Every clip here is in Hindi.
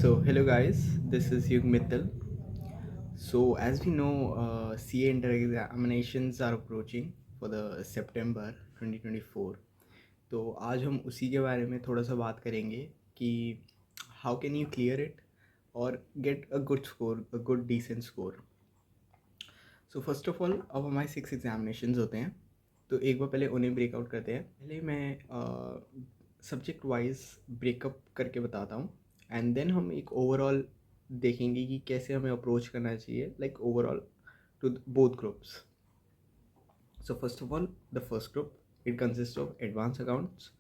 So, hello guys, this is Yug Mittal. So, as we know, CA inter examinations are approaching for the September 2024. तो आज हम उसी के बारे में थोड़ा सा बात करेंगे कि how can you clear it और get a good score, a good decent score. So first of all, अब हमारे 6 एग्जामिनेशंस होते हैं, तो एक बार पहले उन्हें ब्रेकआउट करते हैं. पहले मैं सब्जेक्ट वाइज ब्रेकअप करके बताता हूँ, एंड देन हम एक ओवरऑल देखेंगे कि कैसे हमें अप्रोच करना चाहिए, like overall to both groups. So first of all, the first group, it consist of advance accounts,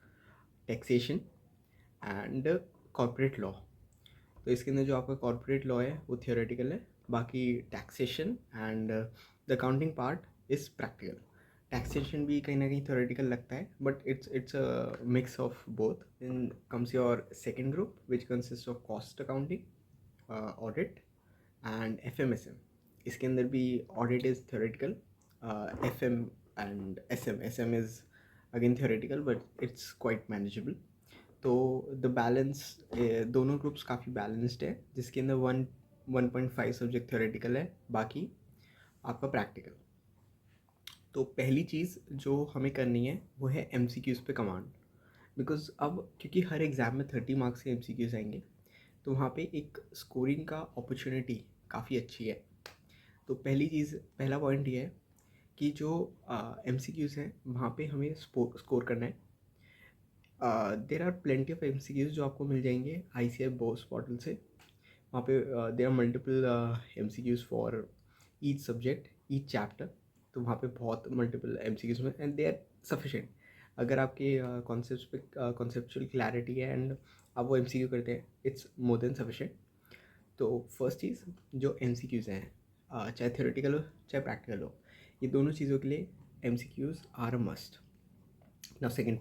taxation and corporate law. तो इसके अंदर जो आपका कॉर्पोरेट लॉ है वो थियोरेटिकल है, बाकी taxation and the accounting part is practical. Taxation भी कहीं ना कहीं थियोरेटिकल लगता है, but it's a mix of both. Then comes your second group which consist of cost accounting, audit and FMSM. इसके अंदर भी audit is theoretical, FM and SM is again theoretical, but it's quite manageable. तो द बैलेंस, दोनों ग्रुप्स काफ़ी बैलेंस्ड है, जिसके अंदर 1.5 सब्जेक्ट थियोरेटिकल है, बाकी आपका प्रैक्टिकल. तो पहली चीज़ जो हमें करनी है वो है MCQs पे कमांड. बिकॉज अब क्योंकि हर एग्ज़ाम में 30 मार्क्स के MCQs आएंगे, तो वहाँ पे एक स्कोरिंग का अपॉर्चुनिटी काफ़ी अच्छी है. तो पहली चीज़, पहला पॉइंट ये है कि जो MCQs हैं वहाँ पे हमें स्कोर करना है. There are plenty of MCQs जो आपको मिल जाएंगे ICF बोस पोर्टल से. वहाँ पे there are multiple MCQs for each subject, each chapter. तो वहाँ पे बहुत मल्टीपल MCQs में, एंड दे आर सफिशेंट. अगर आपके कॉन्सेप्ट पे कॉन्सेप्चुअल क्लैरिटी है एंड आप वो MCQ करते हैं, इट्स मोर देन सफिशेंट. तो फर्स्ट चीज़, जो MCQs हैं, चाहे थियोरेटिकल हो चाहे प्रैक्टिकल हो, ये दोनों चीज़ों के लिए MCQs are a must. Now second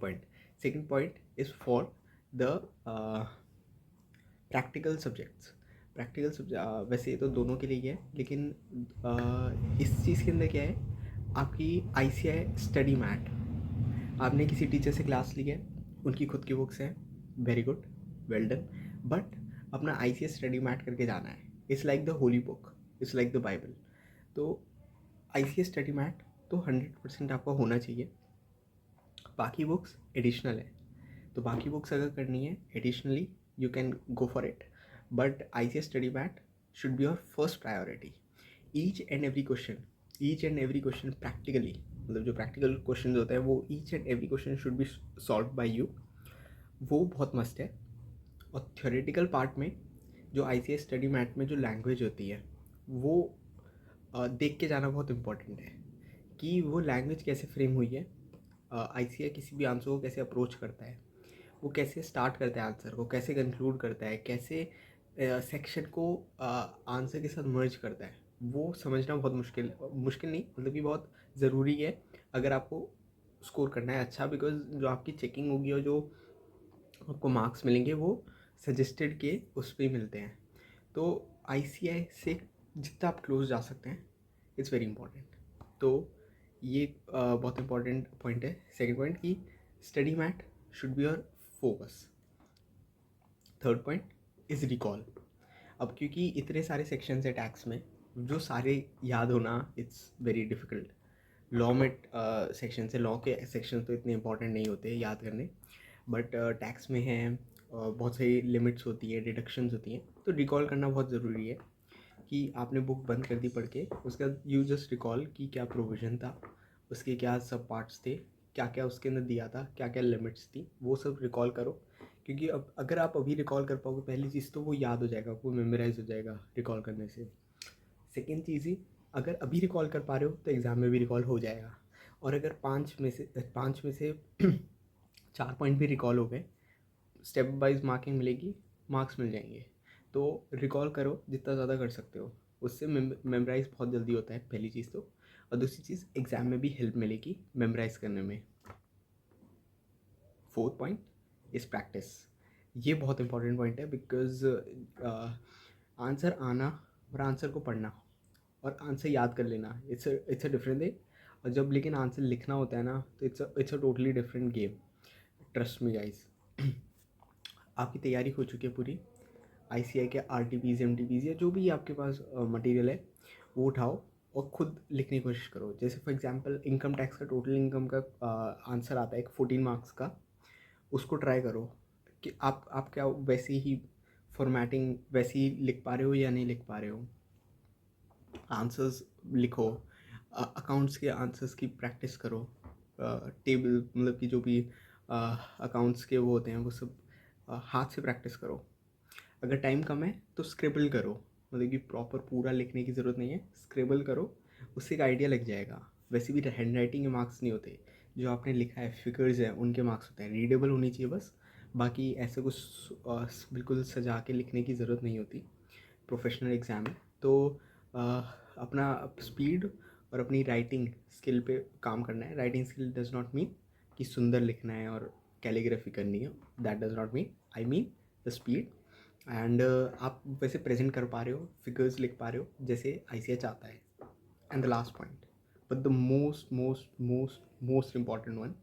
point is for the practical subjects. Practical subject वैसे ये तो दोनों के लिए ही है, लेकिन इस चीज़ के अंदर क्या है, आपकी ICI स्टडी मैट, आपने किसी टीचर से क्लास ली है, उनकी खुद की बुक्स हैं, very good, well done. But अपना ICI स्टडी मैट करके जाना है. It's like the Holi book, it's like the Bible. तो ICI स्टडी मैट तो 100% आपका होना चाहिए. बाकी बुक्स एडिशनल है, तो बाकी बुक्स अगर करनी है additionally, you can go for it. But ICS study mat should be your first priority. Each and every question practically, मतलब जो प्रैक्टिकल क्वेश्चन होते हैं वो each and every question should be solve by you. वो बहुत मस्त है. और थ्योरेटिकल पार्ट में जो ICS स्टडी मैट में जो लैंग्वेज होती है वो देख के जाना बहुत इम्पोर्टेंट है, कि वो लैंग्वेज कैसे फ्रेम हुई है. ICI किसी भी आंसर को कैसे अप्रोच करता है, वो कैसे स्टार्ट करता है आंसर को, कैसे कंक्लूड करता है, कैसे सेक्शन को आंसर के साथ मर्ज करता है, वो समझना बहुत मुश्किल मुश्किल नहीं, मतलब कि बहुत ज़रूरी है अगर आपको स्कोर करना है अच्छा. बिकॉज जो आपकी चेकिंग होगी और जो आपको मार्क्स मिलेंगे वो सजेस्टेड के उस पर मिलते हैं. तो ICI से जितना आप क्लोज जा सकते हैं, इट्स वेरी इंपॉर्टेंट. तो ये बहुत इंपॉर्टेंट पॉइंट है. सेकेंड पॉइंट कि study mat should be your focus. Third point is recall. अब क्योंकि इतने सारे सेक्शंस है टैक्स में, जो सारे याद होना इट्स वेरी डिफ़िकल्ट. लॉ में सेक्शन है, लॉ के सेक्शन तो इतने इंपॉर्टेंट नहीं होते याद करने, बट टैक्स में है, बहुत सारी लिमिट्स होती है, डिडक्शंस होती हैं, तो रिकॉल करना बहुत ज़रूरी है. कि आपने बुक बंद कर दी पढ़ के, उसके बाद यू जस्ट रिकॉल कि क्या प्रोविज़न था, उसके क्या सब पार्ट्स थे, क्या क्या उसके अंदर दिया था, क्या क्या लिमिट्स थी, वो सब रिकॉल करो. क्योंकि अब अगर आप अभी रिकॉल कर पाओगे, पहली चीज़ तो वो याद हो जाएगा, वो मेमोराइज हो जाएगा रिकॉल करने से. सेकेंड चीज़ ही, अगर अभी रिकॉल कर पा रहे हो तो एग्ज़ाम में भी रिकॉल हो जाएगा. और अगर पाँच में से 4 पॉइंट भी रिकॉल हो गए, स्टेप वाइज मार्किंग मिलेगी, मार्क्स मिल जाएंगे. तो रिकॉल करो जितना ज़्यादा कर सकते हो, उससे मेमोराइज बहुत जल्दी होता है, पहली चीज़ तो. और दूसरी चीज़, एग्ज़ाम में भी हेल्प मिलेगी मेमोराइज करने में. Fourth point is practice. ये बहुत इंपॉर्टेंट पॉइंट है, बिकॉज आंसर आना और आंसर को पढ़ना और आंसर याद कर लेना, इट्स अ डिफरेंट थिंग. और जब लेकिन आंसर लिखना होता है ना, तो it's a totally different game. Trust me guys. आपकी तैयारी हो चुकी है पूरी. ICI के RTPs MTPs या जो भी आपके पास मटेरियल है वो उठाओ और खुद लिखने की कोशिश करो। जैसे फॉर एग्जांपल इनकम टैक्स का टोटल इनकम का आंसर आता है एक 14 मार्क्स का, उसको ट्राई करो कि आप क्या वैसे ही फॉर्मेटिंग वैसे ही लिख पा रहे हो या नहीं लिख पा रहे हो। आंसर्स लिखो, अकाउंट्स के आंसर्स की प्रैक्टिस करो, टेबल मतलब कि जो भी अकाउंट्स के वो होते हैं वो सब हाथ से प्रैक्टिस करो। अगर टाइम कम है तो स्क्रिबल करो, मतलब कि प्रॉपर पूरा लिखने की ज़रूरत नहीं है, स्क्रिबल करो, उससे एक आइडिया लग जाएगा। वैसे भी हैंड राइटिंग के मार्क्स नहीं होते, जो आपने लिखा है फिगर्स हैं उनके मार्क्स होते हैं, रीडेबल होनी चाहिए बस। बाकी ऐसे कुछ बिल्कुल सजा के लिखने की ज़रूरत नहीं होती, प्रोफेशनल एग्ज़ाम है तो अपना स्पीड और अपनी राइटिंग स्किल पे काम करना है। Writing skill does not mean कि सुंदर लिखना है और कैलीग्राफी करनी है, that does not mean, I mean the speed. And आप वैसे प्रेजेंट कर पा रहे हो, फिगर्स लिख पा रहे हो जैसे ICI चाहता है। And the last point, but the most most most most important one,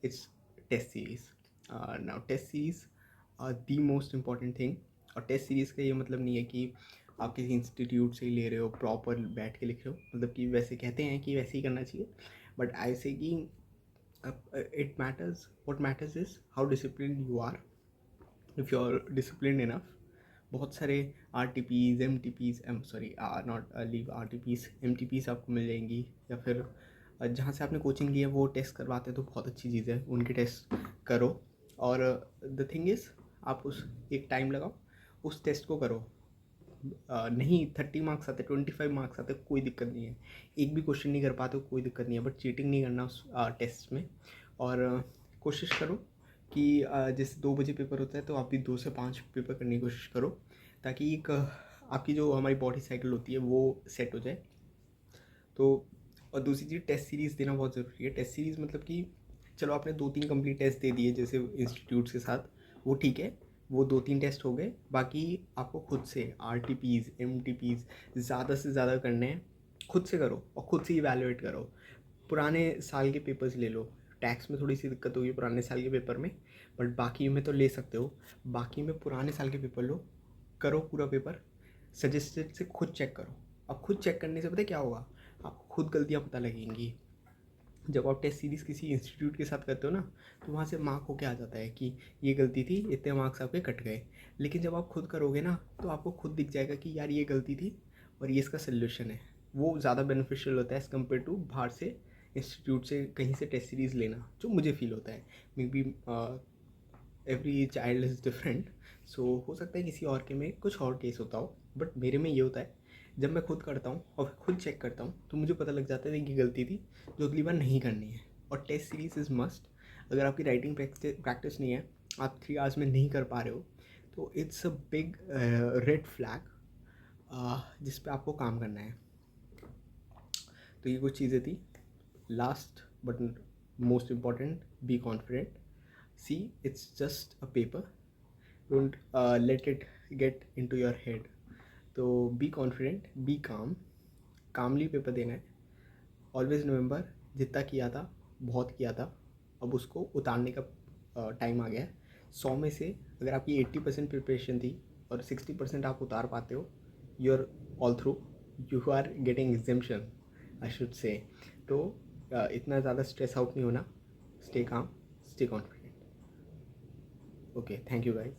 it's test series. Now test series are the most important thing. और टेस्ट सीरीज़ का ये मतलब नहीं है कि आप किसी इंस्टीट्यूट से ही ले रहे हो, प्रॉपर बैठ के लिख रहे हो, मतलब कि वैसे कहते हैं कि वैसे ही करना चाहिए, बट आई से कि it matters, what matters is how discipline you are. If you are discipline enough, बहुत सारे RTPs MTPs sorry not leave RTPs MTPs आपको मिल जाएंगी, या फिर जहाँ से आपने कोचिंग लिया वो टेस्ट करवाते हैं तो बहुत अच्छी चीज़ है, उनकी टेस्ट करो। और द थिंग इज़, आप उस एक टाइम लगाओ, उस टेस्ट को करो। नहीं 30 मार्क्स आते, 25 मार्क्स आते, कोई दिक्कत नहीं है, एक भी क्वेश्चन नहीं कर पाते कोई दिक्कत नहीं है, बट चीटिंग नहीं करना उस टेस्ट में। और कोशिश करो कि जैसे 2 बजे पेपर होता है तो आप भी 2 से 5 पेपर करने की कोशिश करो, ताकि एक आपकी जो हमारी बॉडी साइकिल होती है वो सेट हो जाए। तो और दूसरी चीज़, टेस्ट सीरीज़ देना बहुत ज़रूरी है। टेस्ट सीरीज़ मतलब कि चलो आपने 2-3 कंप्लीट टेस्ट दे दिए जैसे इंस्टीट्यूट्स के साथ, वो ठीक है, वो 2-3 टेस्ट हो गए, बाकी आपको खुद से RTPs MTPs ज़्यादा से ज़्यादा करने हैं, खुद से करो और खुद से इवैल्यूएट करो। पुराने साल के पेपर्स ले लो, टैक्स में थोड़ी सी दिक्कत होगी पुराने साल के पेपर में, बट बाकी में तो ले सकते हो। बाकी में पुराने साल के पेपर लो, करो पूरा पेपर, सजेस्टेड से खुद चेक करो। अब खुद चेक करने से पता है क्या होगा, आपको खुद गलतियाँ पता लगेंगी। जब आप टेस्ट सीरीज़ किसी इंस्टीट्यूट के साथ करते हो ना, तो वहाँ से मार्क होके आ जाता है कि ये गलती थी, इतने मार्क्स आपके कट गए। लेकिन जब आप खुद करोगे ना तो आपको खुद दिख जाएगा कि यार ये गलती थी और ये इसका सोल्यूशन है। वो ज़्यादा बेनिफिशियल होता है एज़ कम्पेयर टू बाहर से इंस्टीट्यूट से कहीं से टेस्ट सीरीज़ लेना, जो मुझे फील होता है। Maybe every child is different, so हो सकता है किसी और के में कुछ और केस होता हो, बट मेरे में ये होता है, जब मैं खुद करता हूँ और खुद चेक करता हूँ तो मुझे पता लग जाता है कि गलती थी जो अगली बार नहीं करनी है। और टेस्ट सीरीज इज़ मस्ट। अगर आपकी राइटिंग प्रैक्टिस नहीं है, आप 3 आवर्स में नहीं कर पा रहे हो, तो it's a big red flag जिस पे आपको काम करना है। तो ये कुछ चीज़ें थी। Last but most important, be confident. See it's just a paper, don't let it get into your head. तो be confident, be calmly paper देना है। ऑलवेज रिमेंबर, जितना किया था बहुत किया था, अब उसको उतारने का टाइम आ गया है। 100 में से अगर आपकी 80% प्रिपरेशन थी और 60% आप उतार पाते हो, you are all through, you are getting exemption I should say. तो इतना ज़्यादा स्ट्रेस आउट नहीं होना, stay calm, stay confident. Okay, thank you guys.